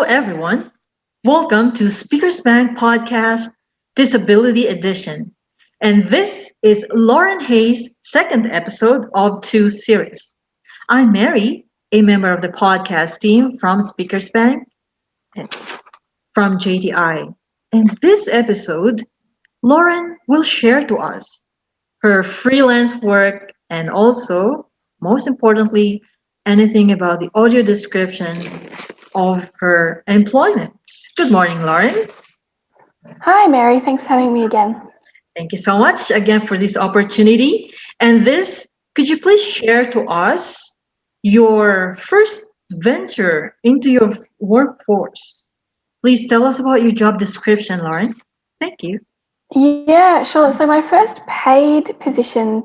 everyone. Welcome to Speakers Bank Podcast Disability Edition. And this is Lauren Hayes' second episode of two series. I'm Mary, a member of the podcast team from Speakers Bank from JTI. And this episode, Lauren will share to us her freelance work and also, most importantly, anything about the audio description of her employment. Good morning, Lauren. Hi, Mary. Thanks for having me again. Thank you so much again for this opportunity. And could you please share to us your first venture into your workforce? Please tell us about your job description, Lauren. Thank you. Yeah, sure. So my first paid position,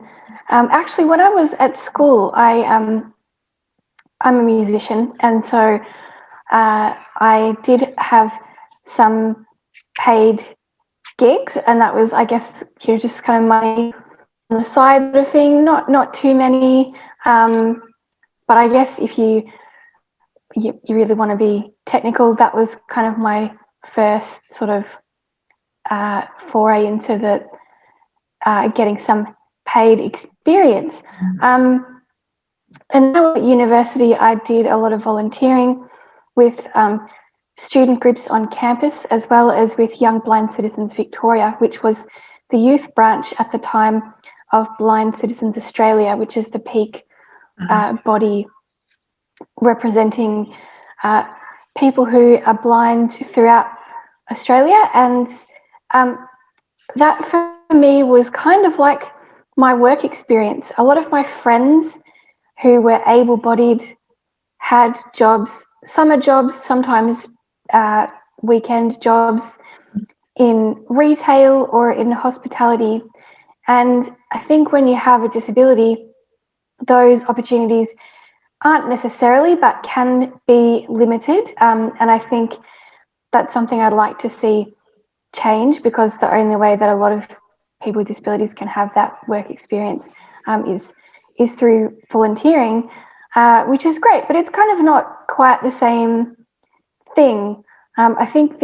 actually, when I was at school, I'm a musician, and so I did have some paid gigs, and that was, I guess, just kind of money on the side sort of thing. Not too many, but I guess if you really want to be technical, that was kind of my first sort of foray into the getting some paid experience. And now at university, I did a lot of volunteering with student groups on campus, as well as with Young Blind Citizens Victoria, which was the youth branch at the time of Blind Citizens Australia, which is the peak body representing people who are blind throughout Australia. And that for me was kind of like my work experience. A lot of my friends who were able-bodied had jobs, summer jobs, sometimes weekend jobs in retail or in hospitality. And I think when you have a disability, those opportunities aren't necessarily, but can be limited. And I think that's something I'd like to see change, because the only way that a lot of people with disabilities can have that work experience is through volunteering, which is great, but it's kind of not quite the same thing. I think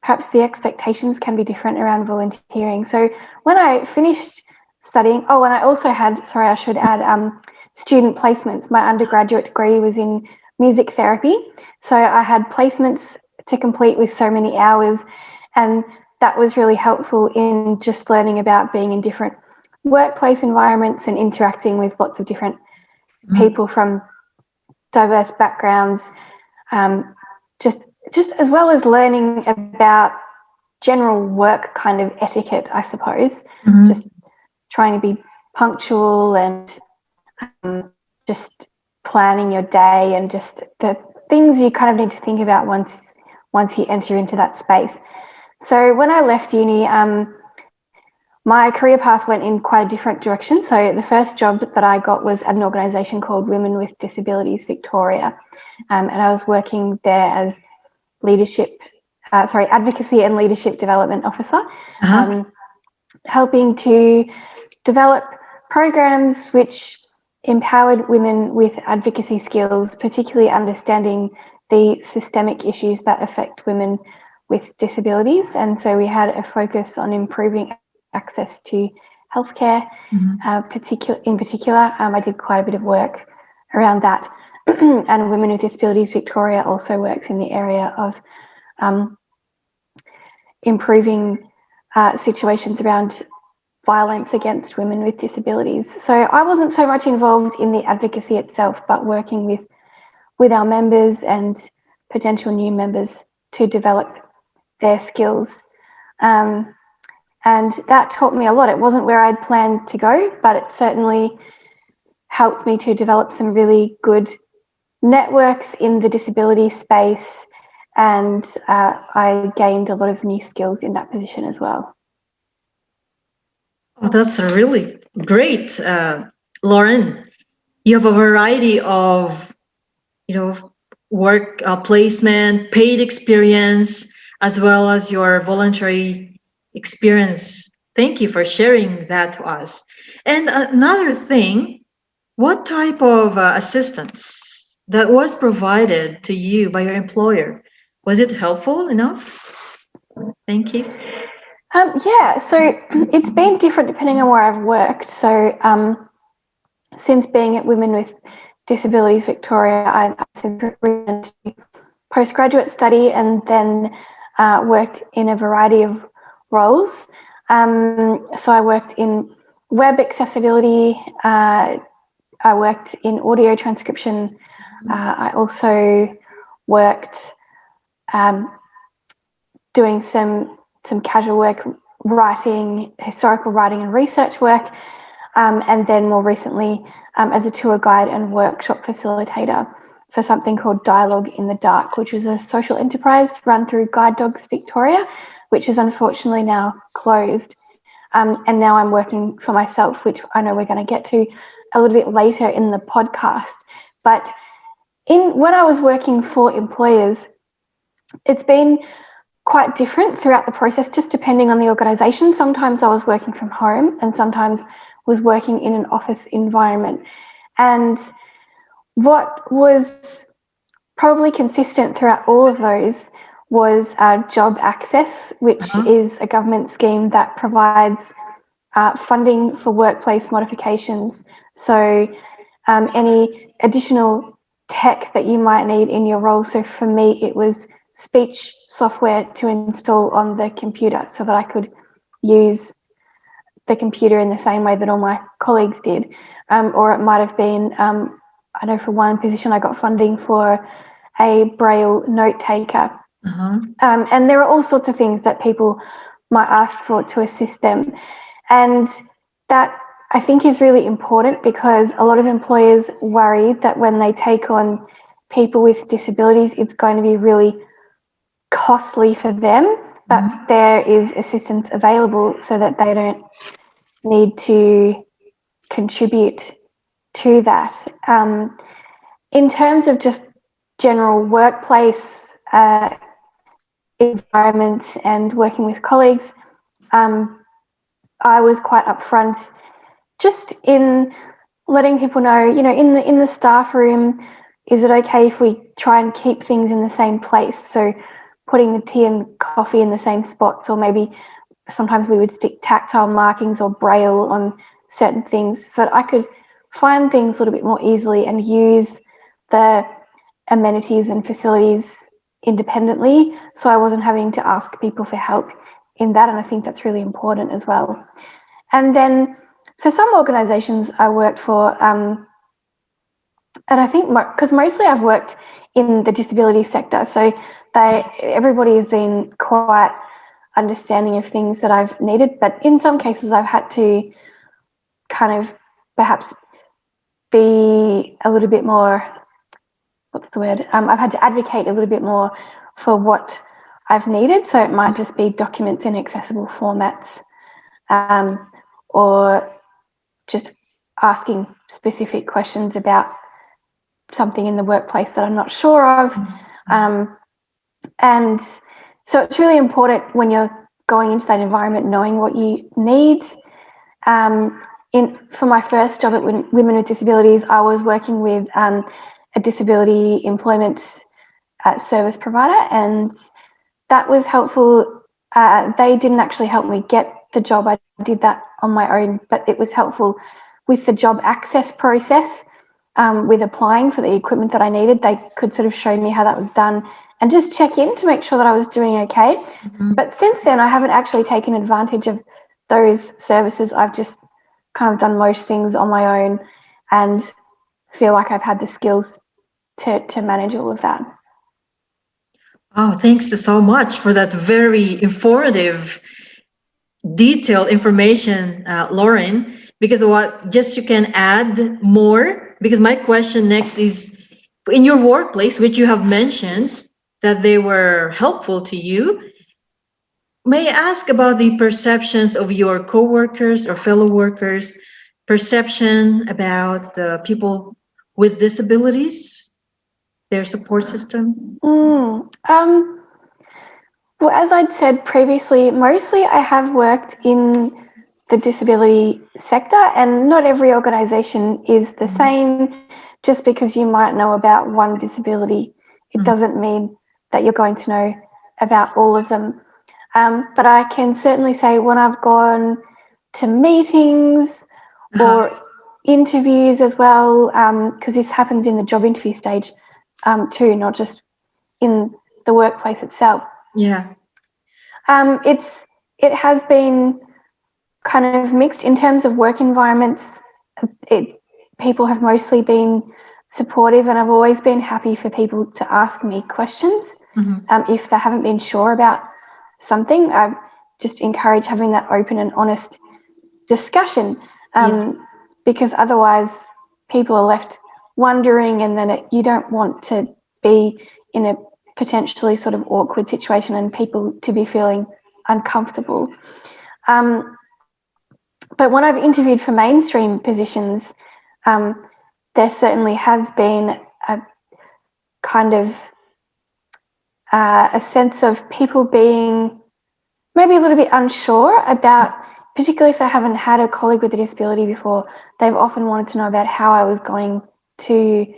perhaps the expectations can be different around volunteering. So when I finished studying, and I also had, I should add, student placements. My undergraduate degree was in music therapy, so I had placements to complete with so many hours, and that was really helpful in just learning about being in different workplace environments and interacting with lots of different people from diverse backgrounds, just as well as learning about general work kind of etiquette, I suppose. Just trying to be punctual and just planning your day, and just the things you kind of need to think about once you enter into that space. So when I left uni, my career path went in quite a different direction. So the first job that I got was at an organisation called Women with Disabilities Victoria, and I was working there as advocacy and leadership development officer, helping to develop programs which empowered women with advocacy skills, particularly understanding the systemic issues that affect women with disabilities. And so we had a focus on improving access to healthcare, in particular. I did quite a bit of work around that. And Women with Disabilities Victoria also works in the area of improving situations around violence against women with disabilities. So I wasn't so much involved in the advocacy itself, but working with our members and potential new members to develop their skills. And that taught me a lot. It wasn't where I'd planned to go, but it certainly helped me to develop some really good networks in the disability space, and I gained a lot of new skills in that position as well. Oh, that's really great, Lauren. You have a variety of, work placement, paid experience, as well as your voluntary experience. Thank you for sharing that to us. And another thing, what type of assistance that was provided to you by your employer, was it helpful enough? Thank you. Yeah, so it's been different depending on where I've worked. So since being at Women with Disabilities Victoria, I've since returned to postgraduate study and then worked in a variety of roles. So I worked in web accessibility, I worked in audio transcription, I also worked um, doing some casual work, writing, historical writing and research work, and then more recently as a tour guide and workshop facilitator for something called Dialogue in the Dark, which was a social enterprise run through Guide Dogs Victoria, which is unfortunately now closed. And now I'm working for myself, which I know we're going to get to a little bit later in the podcast. But when I was working for employers, it's been quite different throughout the process, just depending on the organisation. Sometimes I was working from home and sometimes was working in an office environment. And what was probably consistent throughout all of those was job access, which Uh-huh. is a government scheme that provides funding for workplace modifications. So any additional tech that you might need in your role. So for me, it was speech software to install on the computer so that I could use the computer in the same way that all my colleagues did. Or it might have been, I know for one position I got funding for a Braille note taker. Uh-huh. And there are all sorts of things that people might ask for to assist them. And that I think is really important because a lot of employers worry that when they take on people with disabilities, it's going to be really costly for them, but Mhm. there is assistance available so that they don't need to contribute to that. In terms of just general workplace environment and working with colleagues, um, I was quite upfront just in letting people know, in the staff room, is it okay if we try and keep things in the same place? So putting the tea and coffee in the same spots, or maybe sometimes we would stick tactile markings or braille on certain things so that I could find things a little bit more easily and use the amenities and facilities independently. So I wasn't having to ask people for help in that. And I think that's really important as well. And then for some organisations I worked for, and I think because mostly I've worked in the disability sector, so everybody has been quite understanding of things that I've needed, but in some cases I've had to kind of perhaps be a little bit more, what's the word? I've had to advocate a little bit more for what I've needed. So it might just be documents in accessible formats, or just asking specific questions about something in the workplace that I'm not sure of. Um, and so it's really important when you're going into that environment knowing what you need. For my first job at Women with Disabilities, I was working with a disability employment service provider, and that was helpful. They didn't actually help me get the job. I did that on my own, but it was helpful with the job access process. With applying for the equipment that I needed, they could sort of show me how that was done and just check in to make sure that I was doing okay. Mhm. But since then, I haven't actually taken advantage of those services. I've just kind of done most things on my own and feel like I've had the skills to manage all of that. Oh, thanks so much for that very informative, detailed information, Lauren. Because what just you can add more. Because my question next is, in your workplace, which you have mentioned that they were helpful to you, may I ask about the perceptions of your coworkers or fellow workers, perception about the people with disabilities, their support system? Well, as I'd said previously, mostly I have worked in the disability sector, and not every organisation is the same. just because you might know about one disability, it Mm. doesn't mean that you're going to know about all of them. But I can certainly say when I've gone to meetings Uh-huh. or interviews as well, because this happens in the job interview stage too, not just in the workplace itself. Yeah. It has been kind of mixed in terms of work environments. It, people have mostly been supportive, and I've always been happy for people to ask me questions Hmm. if they haven't been sure about something. I just encourage having that open and honest discussion, Yeah. because otherwise people are left wondering, and then you don't want to be in a potentially sort of awkward situation and people to be feeling uncomfortable. Um, but when I've interviewed for mainstream positions, um, there certainly has been a kind of a sense of people being maybe a little bit unsure about, particularly if they haven't had a colleague with a disability before, they've often wanted to know about how I was going to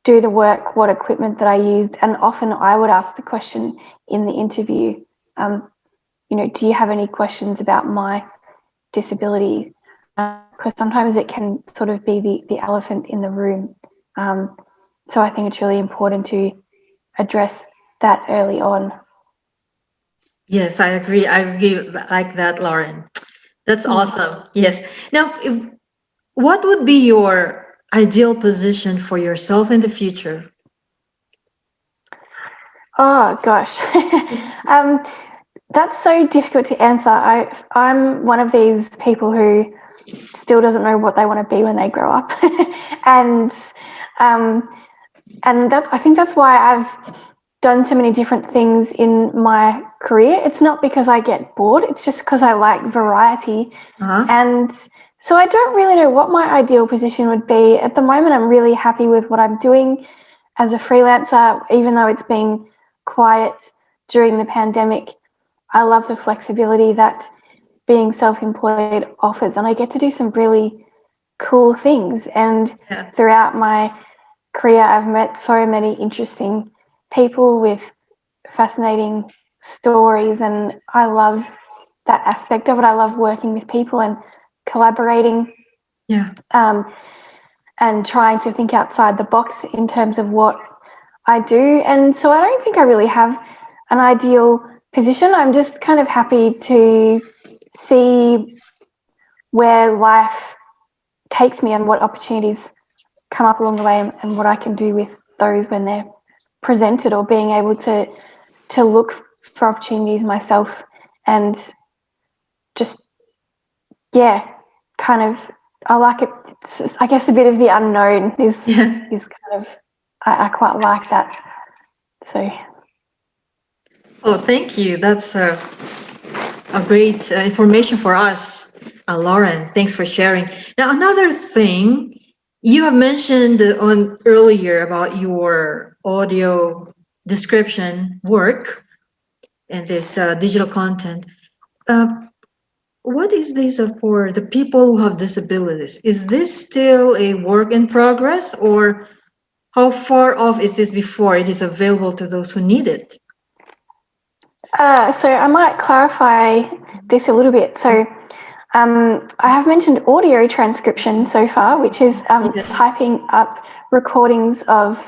do the work, what equipment that I used, and often I would ask the question in the interview, um, do you have any questions about my disability? Because sometimes it can sort of be the elephant in the room. Um, so I think it's really important to address that early on. Yes, I agree. I agree like that, Lauren. That's Mm. awesome. Yes. Now, what would be your ideal position for yourself in the future? Oh gosh, um, that's so difficult to answer. I'm one of these people who still doesn't know what they want to be when they grow up, and um, I think that's why I've done so many different things in my career. It's not because I get bored; it's just because I like variety, Uh-huh. and so I don't really know what my ideal position would be. At the moment, I'm really happy with what I'm doing as a freelancer, even though it's been quiet during the pandemic. I love the flexibility that being self-employed offers, and I get to do some really cool things. And Yeah. throughout my career, I've met so many interesting people with fascinating stories, and I love that aspect of it. I love working with people and collaborating, Yeah. um, and trying to think outside the box in terms of what I do. And so I don't think I really have an ideal position. I'm just kind of happy to see where life takes me and what opportunities come up along the way, and what I can do with those when they're presented, or being able to look for opportunities myself, and just, yeah, kind of, I like it. I guess a bit of the unknown Yeah. is kind of, I quite like that. So Oh, thank you. That's a great information for us, Lauren. Thanks for sharing. Now, another thing you have mentioned on earlier about your audio description work and this digital content. Uh, what is this for the people who have disabilities? Is this still a work in progress, or how far off is this before it is available to those who need it? so I might clarify this a little bit. So I have mentioned audio transcription so far, which is Yes. typing up recordings of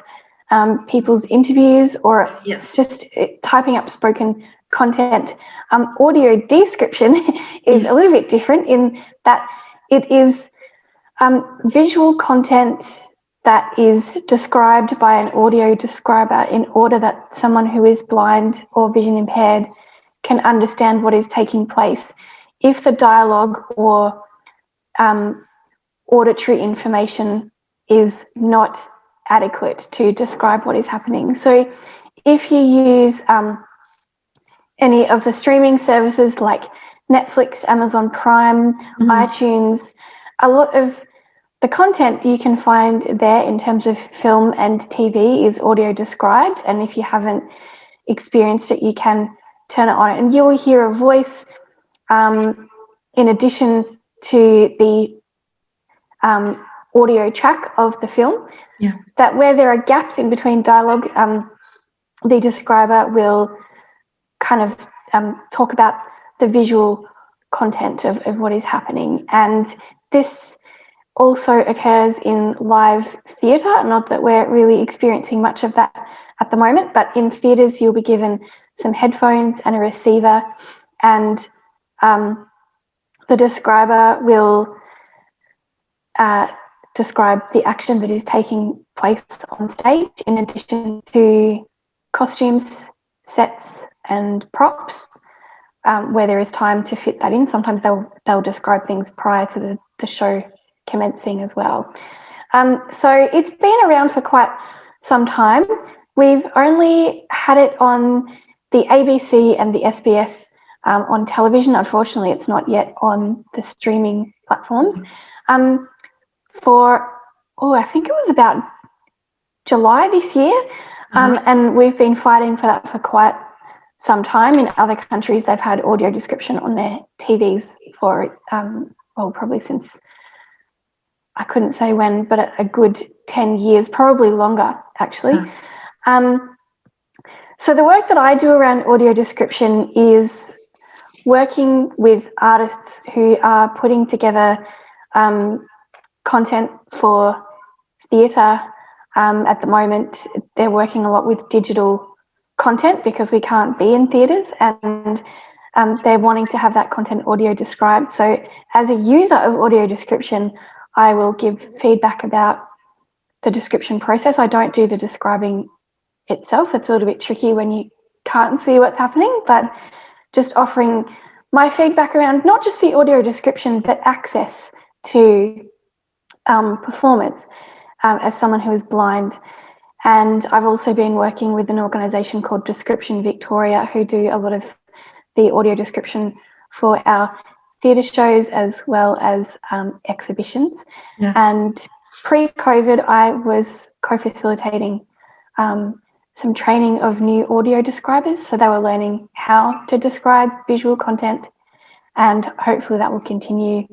people's interviews, or Yes. just typing up spoken content. Audio description is a Yes. little bit different in that it is visual content that is described by an audio describer in order that someone who is blind or vision impaired can understand what is taking place. If the dialogue or um, auditory information is not adequate to describe what is happening. So if you use any of the streaming services like Netflix, Amazon Prime, Mhm. iTunes, a lot of the content you can find there in terms of film and TV is audio described, and if you haven't experienced it, you can turn it on and you will hear a voice in addition to the audio track of the film. Yeah. That where there are gaps in between dialogue, the describer will kind of talk about the visual content of what is happening. And this also occurs in live theatre, not that we're really experiencing much of that at the moment, but in theatres you'll be given some headphones and a receiver, and the describer will describe the action that is taking place on stage, in addition to costumes, sets, and props, where there is time to fit that in. Sometimes they'll describe things prior to the show commencing as well. So it's been around for quite some time. We've only had it on the ABC and the SBS on television. Unfortunately, it's not yet on the streaming platforms. I think it was about July this year, and we've been fighting for that for quite some time. In other countries, they've had audio description on their TVs for, probably since, I couldn't say when, but a good 10 years, probably longer, actually. So the work that I do around audio description is working with artists who are putting together content for theatre. At the moment, they're working a lot with digital content because we can't be in theatres, and they're wanting to have that content audio described. So as a user of audio description, I will give feedback about the description process. I don't do the describing itself. It's a little bit tricky when you can't see what's happening, but just offering my feedback around not just the audio description, but access to performance as someone who is blind. And I've also been working with an organisation called Description Victoria, who do a lot of the audio description for our theatre shows as well as exhibitions. Yeah. And pre-COVID, I was co-facilitating some training of new audio describers. So they were learning how to describe visual content, and hopefully that will continue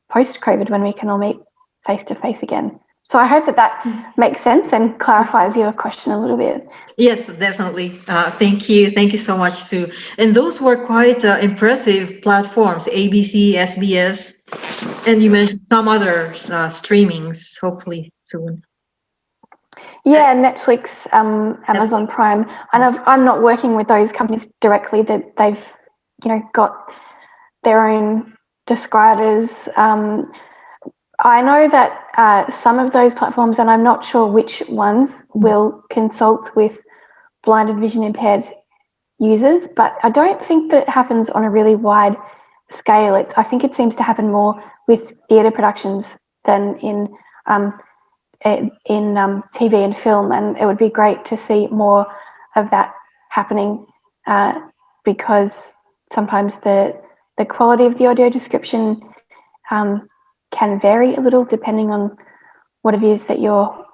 post-COVID when we can all meet face-to-face again. So I hope that makes sense and clarifies your question a little bit. Yes, definitely. Thank you. Thank you so much, Sue. And those were quite impressive platforms, ABC, SBS, and you mentioned some other streamings, hopefully soon. Yeah, Netflix, Amazon Prime. And I'm not working with those companies directly, that they've, got their own describers. I know that some of those platforms, and I'm not sure which ones, will consult with blind and vision impaired users, but I don't think that it happens on a really wide scale. I think it seems to happen more with theatre productions than in TV and film, and it would be great to see more of that happening, because sometimes the quality of the audio description can vary a little depending on what it is that you're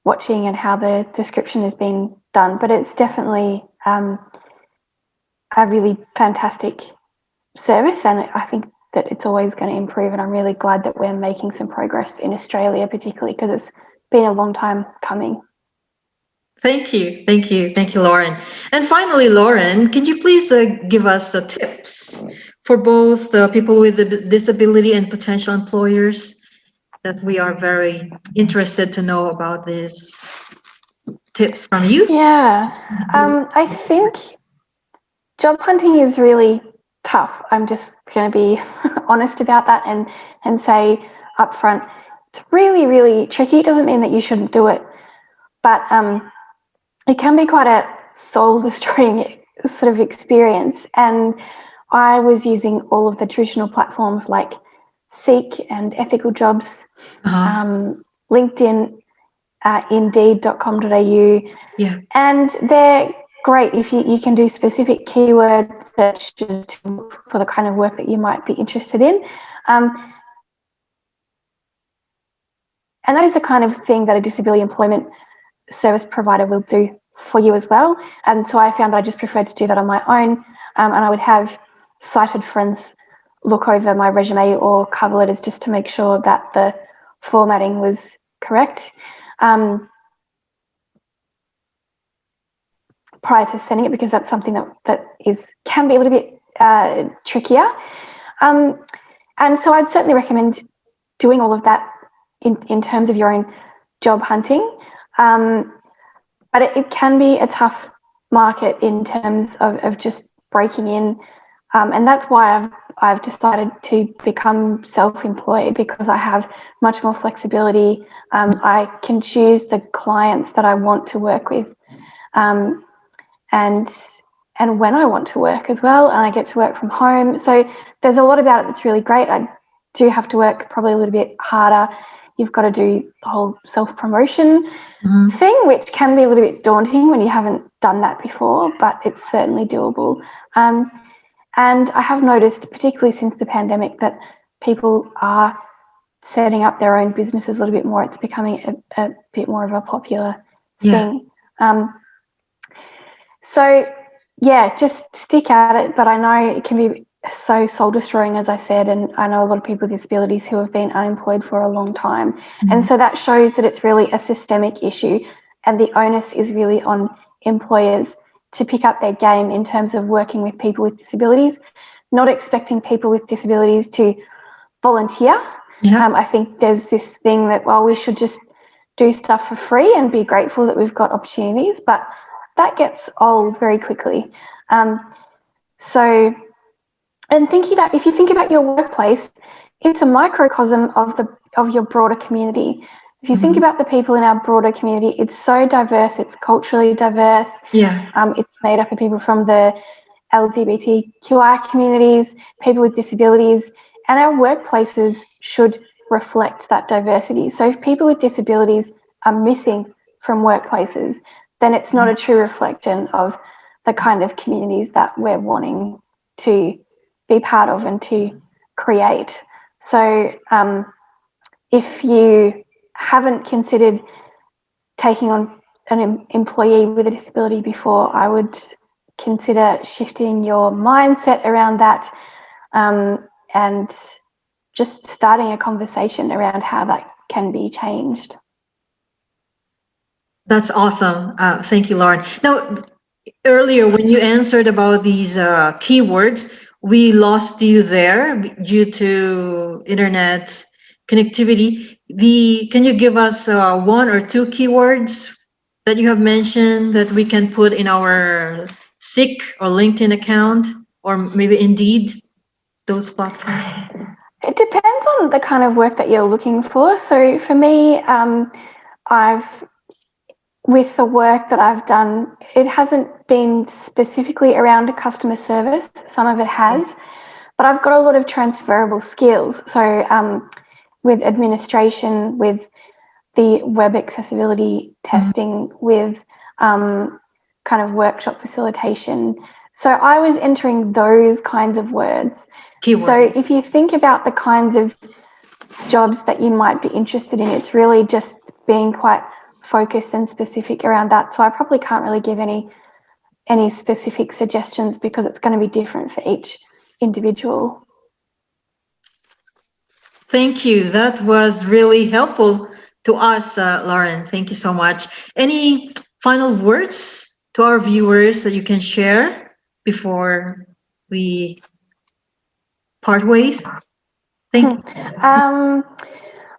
watching and how the description is being done. But it's definitely a really fantastic service, and I think that it's always going to improve, and I'm really glad that we're making some progress in Australia, particularly because it's been a long time coming. Thank you. Thank you. Thank you, Lauren. And finally, Lauren, can you please give us tips for both people with a disability and potential employers, that we are very interested to know about these tips from you? Yeah, I think job hunting is really tough. I'm just going to be honest about that and say upfront, it's really, really tricky. It doesn't mean that you shouldn't do it, but it can be quite a soul-destroying sort of experience. And I was using all of the traditional platforms like Seek and Ethical Jobs, LinkedIn, Indeed.com.au, and they're great if you can do specific keyword searches for the kind of work that you might be interested in. And that is the kind of thing that a disability employment service provider will do for you as well. And so I found that I just preferred to do that on my own, and I would have sighted friends look over my resume or cover letters just to make sure that the formatting was correct. Prior to sending it, because that's something that can be a little bit trickier. And so I'd certainly recommend doing all of that in terms of your own job hunting. But it can be a tough market in terms of just breaking in. And that's why I've decided to become self-employed, because I have much more flexibility. I can choose the clients that I want to work with. And when I want to work as well, and I get to work from home. So there's a lot about it that's really great. I do have to work probably a little bit harder. You've got to do the whole self-promotion thing, which can be a little bit daunting when you haven't done that before, but it's certainly doable. And I have noticed, particularly since the pandemic, that people are setting up their own businesses a little bit more. It's becoming a bit more of a popular thing. So, yeah, just stick at it. But I know it can be so soul-destroying, as I said, and I know a lot of people with disabilities who have been unemployed for a long time. And so that shows that it's really a systemic issue, and the onus is really on employers to pick up their game in terms of working with people with disabilities, not expecting people with disabilities to volunteer. I think there's this thing that, well, we should just do stuff for free and be grateful that we've got opportunities, but that gets old very quickly. So, and if you think about your workplace, it's a microcosm of your broader community. If you think about the people in our broader community, it's so diverse. It's culturally diverse. It's made up of people from the LGBTQI communities, people with disabilities, and our workplaces should reflect that diversity. So if people with disabilities are missing from workplaces, then it's not a true reflection of the kind of communities that we're wanting to be part of and to create. So if you haven't considered taking on an employee with a disability before, I would consider shifting your mindset around that, and just starting a conversation around how that can be changed. That's awesome. Thank you, Lauren. Now, earlier when you answered about these keywords, we lost you there due to internet connectivity. Can you give us one or two keywords that you have mentioned that we can put in our Seek or LinkedIn account, or maybe Indeed, those platforms? It depends on the kind of work that you're looking for. So for me, with the work that I've done, it hasn't been specifically around customer service. Some of it has, but I've got a lot of transferable skills. So with administration, with the web accessibility testing, with kind of workshop facilitation. So I was entering those kinds of words. Keywords. So if you think about the kinds of jobs that you might be interested in, it's really just being quite focused and specific around that. So I probably can't really give any specific suggestions, because it's going to be different for each individual. Thank you. That was really helpful to us, Lauren. Thank you so much. Any final words to our viewers that you can share before we part ways? Thank you.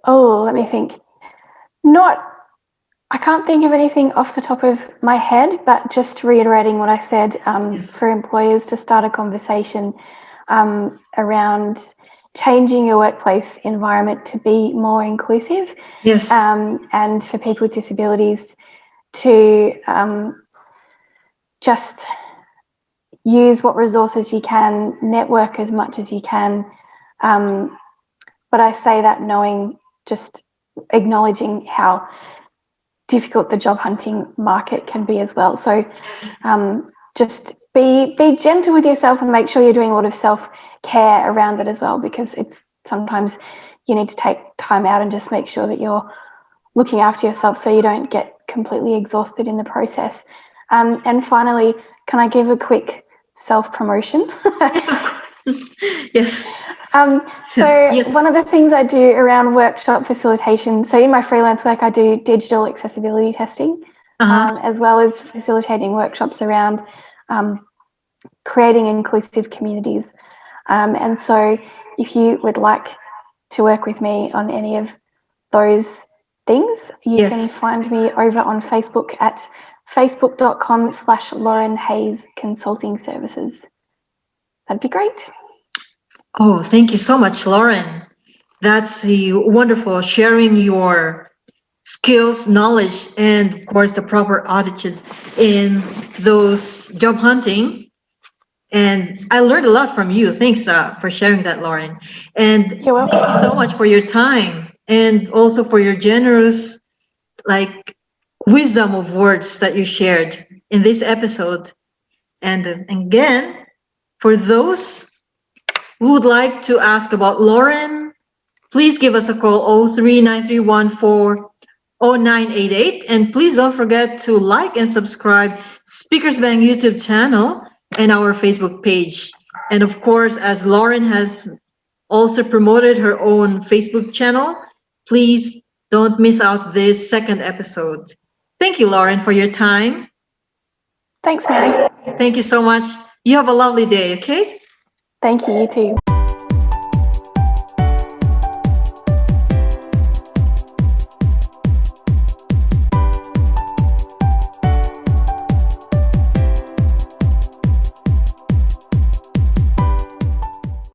Let me think. I can't think of anything off the top of my head, but just reiterating what I said, for employers to start a conversation around changing your workplace environment to be more inclusive. Yes. And for people with disabilities to just use what resources you can, network as much as you can. But I say that knowing, just acknowledging how difficult the job hunting market can be as well. So just be gentle with yourself and make sure you're doing a lot of self-care around it as well, because it's sometimes you need to take time out and just make sure that you're looking after yourself so you don't get completely exhausted in the process. And finally, can I give a quick self-promotion? Yes. So Yes. one of the things I do around workshop facilitation, so in my freelance work, I do digital accessibility testing, Uh-huh. as well as facilitating workshops around um, creating inclusive communities. And so if you would like to work with me on any of those things, you can Yes. find me over on Facebook at facebook.com/Lauren Hayes Consulting Services. That'd be great. Oh, thank you so much, Lauren. That's wonderful sharing your skills, knowledge, and of course the proper attitude in those job hunting. And I learned a lot from you. Thanks for sharing that, Lauren. And You're thank you so welcome. much for your time and also for your generous, like, wisdom of words that you shared in this episode. And again, for those who would like to ask about Lauren, please give us a call 0393140988. And please don't forget to like and subscribe Speakers Bank YouTube channel and our Facebook page. And of course, as Lauren has also promoted her own Facebook channel, please don't miss out this second episode. Thank you, Lauren, for your time. Thanks, Mary. Thank you so much. You have a lovely day, okay? Thank you, you too.